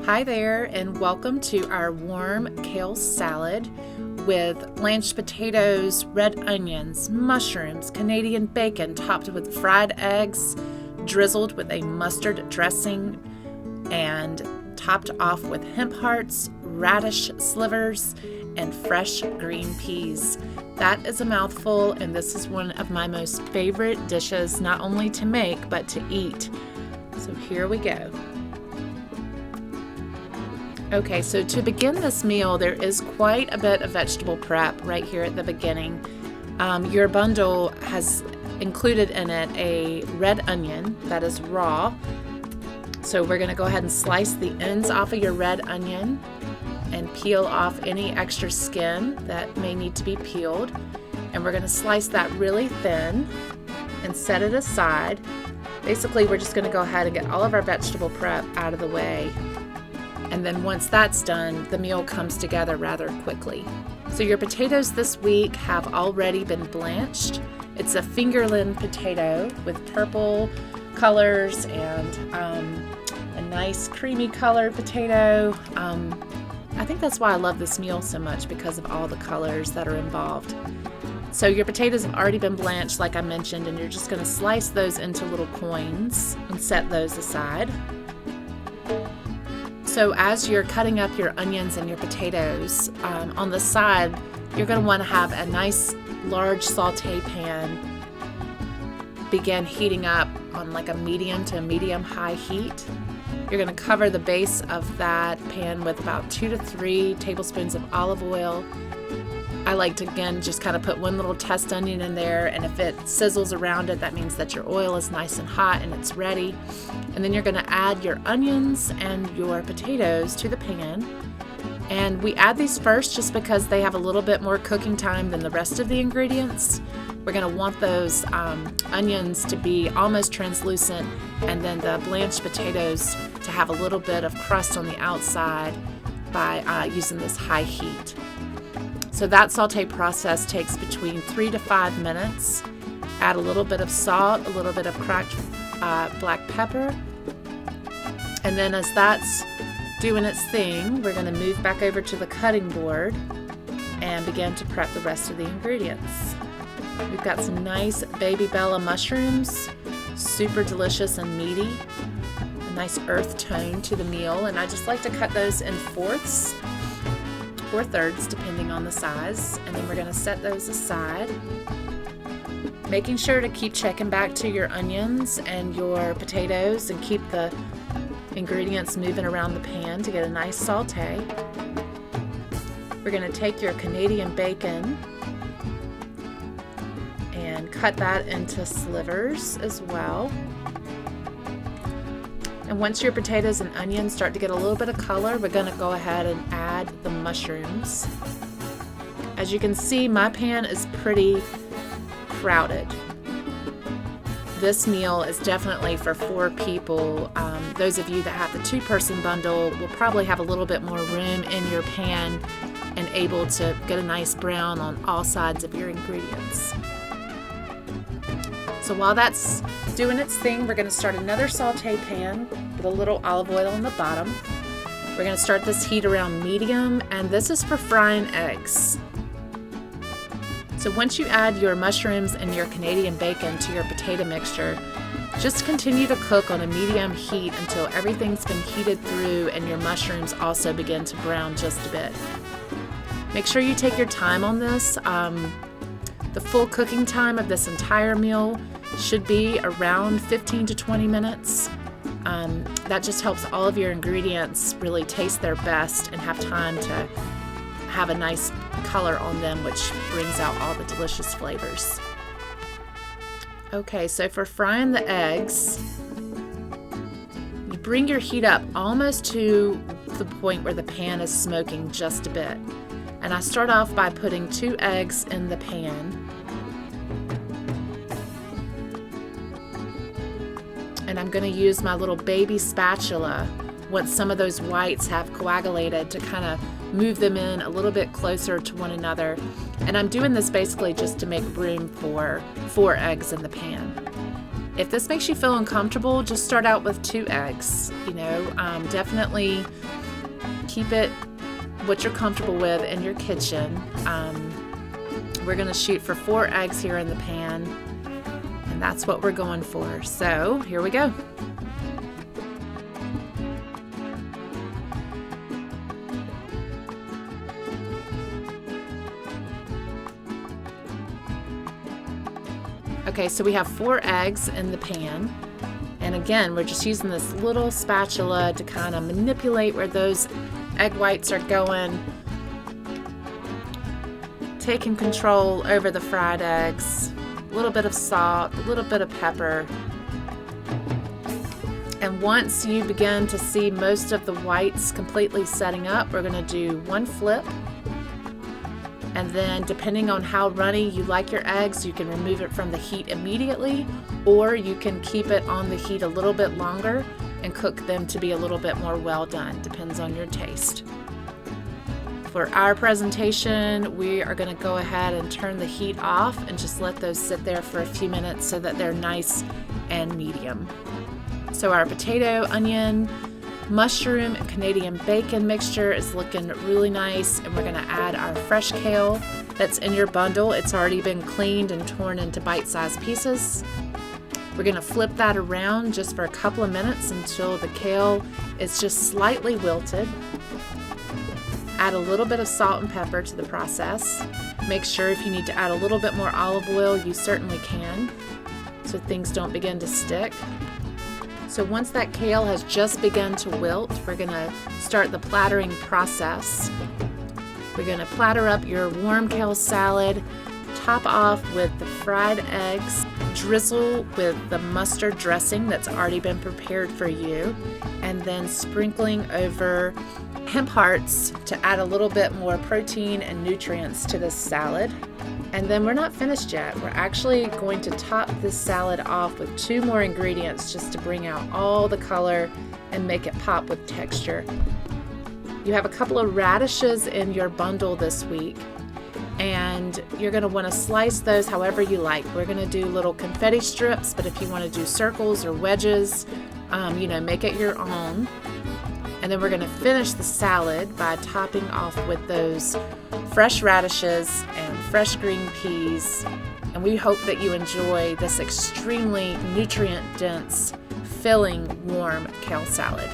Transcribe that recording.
Hi there, and welcome to our warm kale salad with blanched potatoes, red onions, mushrooms, Canadian bacon topped with fried eggs, drizzled with a mustard dressing, and topped off with hemp hearts, radish slivers, and fresh green peas. That is a mouthful, and this is one of my most favorite dishes, not only to make, but to eat. So here we go. Okay, so to begin this meal, there is quite a bit of vegetable prep right here at the beginning. Your bundle has included in it a red onion that is raw. So we're going to go ahead and slice the ends off of your red onion and peel off any extra skin that may need to be peeled. And we're going to slice that really thin and set it aside. Basically, we're just going to go ahead and get all of our vegetable prep out of the way. And then once that's done, the meal comes together rather quickly. So your potatoes this week have already been blanched. It's a fingerling potato with purple colors and a nice creamy colored potato. I think that's why I love this meal so much, because of all the colors that are involved. So your potatoes have already been blanched, like I mentioned, and you're just going to slice those into little coins and set those aside. So as you're cutting up your onions and your potatoes, on the side, you're going to want to have a nice large saute pan begin heating up on like a medium to medium high heat. You're going to cover the base of that pan with about 2 to 3 tablespoons of olive oil. I like to, again, just kind of put one little test onion in there, and if it sizzles around it, that means that your oil is nice and hot and it's ready. And then you're going to add your onions and your potatoes to the pan. And we add these first just because they have a little bit more cooking time than the rest of the ingredients. We're going to want those onions to be almost translucent, and then the blanched potatoes to have a little bit of crust on the outside by using this high heat. So that saute process takes between 3 to 5 minutes. Add a little bit of salt, a little bit of cracked black pepper. And then as that's doing its thing, we're going to move back over to the cutting board and begin to prep the rest of the ingredients. We've got some nice baby bella mushrooms, super delicious and meaty. A nice earth tone to the meal, and I just like to cut those in fourths or thirds depending on the size, and then we're going to set those aside, making sure to keep checking back to your onions and your potatoes and keep the ingredients moving around the pan to get a nice saute. We're going to take your Canadian bacon and cut that into slivers as well. And once your potatoes and onions start to get a little bit of color, we're going to go ahead and add the mushrooms. As you can see, my pan is pretty crowded. This meal is definitely for 4 people. Those of you that have the 2-person bundle will probably have a little bit more room in your pan and able to get a nice brown on all sides of your ingredients. So while that's doing its thing, we're going to start another saute pan with a little olive oil on the bottom. We're going to start this heat around medium, and this is for frying eggs. So once you add your mushrooms and your Canadian bacon to your potato mixture, just continue to cook on a medium heat until everything's been heated through and your mushrooms also begin to brown just a bit. Make sure you take your time on this. The full cooking time of this entire meal should be around 15 to 20 minutes. That just helps all of your ingredients really taste their best and have time to have a nice color on them, which brings out all the delicious flavors. Okay, so for frying the eggs, you bring your heat up almost to the point where the pan is smoking just a bit. And I start off by putting 2 eggs in the pan. And I'm going to use my little baby spatula once some of those whites have coagulated to kind of move them in a little bit closer to one another. And I'm doing this basically just to make room for 4 eggs in the pan. If this makes you feel uncomfortable, just start out with 2 eggs. Definitely keep it what you're comfortable with in your kitchen. We're going to shoot for 4 eggs here in the pan, and that's what we're going for. So here we go. Okay, so we have 4 eggs in the pan. And again, we're just using this little spatula to kind of manipulate where those egg whites are going. Taking control over the fried eggs. A little bit of salt, a little bit of pepper. And once you begin to see most of the whites completely setting up, we're going to do 1 flip. And then depending on how runny you like your eggs, you can remove it from the heat immediately, or you can keep it on the heat a little bit longer and cook them to be a little bit more well done. Depends on your taste. For our presentation, we are going to go ahead and turn the heat off and just let those sit there for a few minutes so that they're nice and medium. So our potato, onion, mushroom, and Canadian bacon mixture is looking really nice, and we're going to add our fresh kale that's in your bundle. It's already been cleaned and torn into bite-sized pieces. We're going to flip that around just for a couple of minutes until the kale is just slightly wilted. Add a little bit of salt and pepper to the process. Make sure if you need to add a little bit more olive oil, you certainly can, so things don't begin to stick. So once that kale has just begun to wilt, we're going to start the plattering process. We're going to platter up your warm kale salad, top off with the fried eggs, drizzle with the mustard dressing that's already been prepared for you, and then sprinkling over hemp hearts to add a little bit more protein and nutrients to this salad. And then we're not finished yet. We're actually going to top this salad off with 2 more ingredients just to bring out all the color and make it pop with texture. You have a couple of radishes in your bundle this week, and you're going to want to slice those however you like. We're going to do little confetti strips, but if you want to do circles or wedges, make it your own. And then we're going to finish the salad by topping off with those fresh radishes and fresh green peas. And we hope that you enjoy this extremely nutrient-dense, filling, warm kale salad.